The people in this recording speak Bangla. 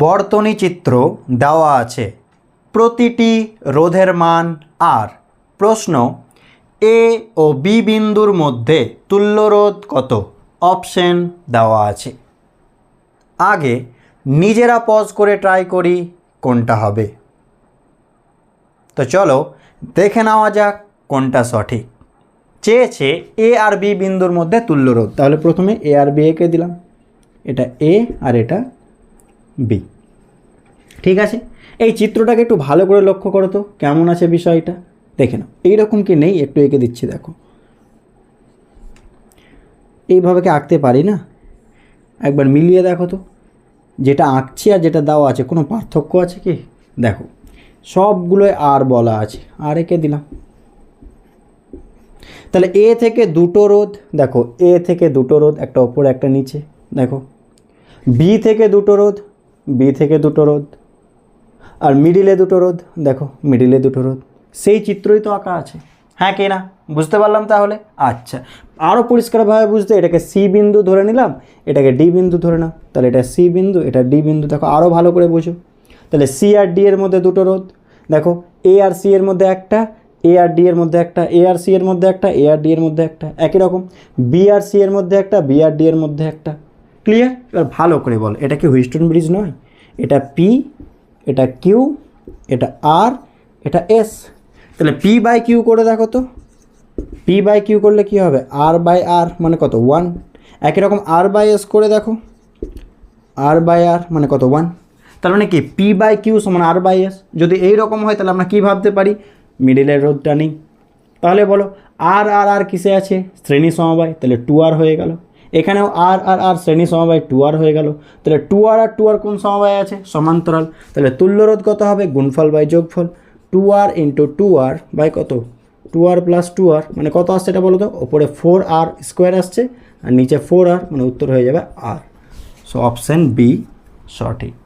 বর্তনী চিত্র দেওয়া আছে, প্রতিটি রোধের মান আর। প্রশ্ন, এ ও বি বিন্দুর মধ্যে তুল্য রোধ কত? অপশন দেওয়া আছে। আগে নিজেরা পজ করে ট্রাই করি কোনটা হবে। তো চলো দেখে নেওয়া যাক কোনটা সঠিক। চেয়েছে এ আর বি বিন্দুর মধ্যে তুল্য রোধ, তাহলে প্রথমে এ আর বি একে দিলাম, এটা এ আর এটা বি। ঠিক আছে, এই চিত্রটাকে একটু ভালো করে লক্ষ্য করো তো কেমন আছে বিষয়টা, দেখে নাও। এইরকম কি নেই, একটু এঁকে দিচ্ছি, দেখো এইভাবে কি আঁকতে পারি না? একবার মিলিয়ে দেখো তো, যেটা আঁকছি আর যেটা দেওয়া আছে কোনো পার্থক্য আছে কি? দেখো সবগুলোই আর বলা আছে, আর এঁকে দিলাম। তাহলে এ থেকে দুটো রোধ, দেখো এ থেকে দুটো রোধ, একটা ওপরে একটা নিচে। দেখো বি থেকে দুটো রোধ, বি থেকে দুটো রোধ, আর মিডিলে দুটো রোধ, দেখো মিডিলে দুটো রোধ। সেই চিত্রই তো আঁকা আছে, হ্যাঁ কি না? বুঝতে পারলাম তাহলে? আচ্ছা, আরও পরিষ্কারভাবে বুঝতে এটাকে সি বিন্দু ধরে নিলাম, এটাকে ডি বিন্দু ধরে নাও। তাহলে এটা সি বিন্দু, এটা ডি বিন্দু। দেখো আরও ভালো করে বুঝো। তাহলে সি আর ডি এর মধ্যে দুটো রোধ, দেখো এ আর সি এর মধ্যে একটা, এ আর ডি এর মধ্যে একটা, এ আর সি এর মধ্যে একটা, এ আর ডি এর মধ্যে একটা। একই রকম বি আর সি এর মধ্যে একটা, বি আর ডি এর মধ্যে একটা। ক্লিয়ার? এবার ভালো করে বল, এটা কি হুইস্টন ব্রিজ নয়? এটা পি, এটা কিউ, এটা আর, এটা এস। তাহলে পি বাই কিউ করে দেখো তো, পি বাই কিউ করলে কী হবে? আর বাই আর মানে কত? 1। একই রকম আর বাই এস করে দেখো, আর বাই আর মানে কত? 1। তার মানে কি পি বাই কিউ সমান আর বাই এস। যদি এই রকম হয় তাহলে আমরা কী ভাবতে পারি? মিডিলের রোধটা নেই। তাহলে বলো আর আর আর কিসে আছে? শ্রেণী সমবায়, তাহলে 2r হয়ে গেল। এখানেও আর আর আর শ্রেণী সমবায়, 2r হয়ে গেল। তাহলে 2r আর 2r কোন সমবায় আছে? সমান্তরাল। তাহলে তুল্য রোধ কত হবে? গুণফল বাই যোগফল, 2r ইন্টু 2r বাই কত? 2r প্লাস 2r মানে কত আসছে এটা বলো তো? ওপরে 4r স্কোয়ার আসছে আর নিচে 4r, মানে উত্তর হয়ে যাবে আর। সো অপশান বি সঠিক।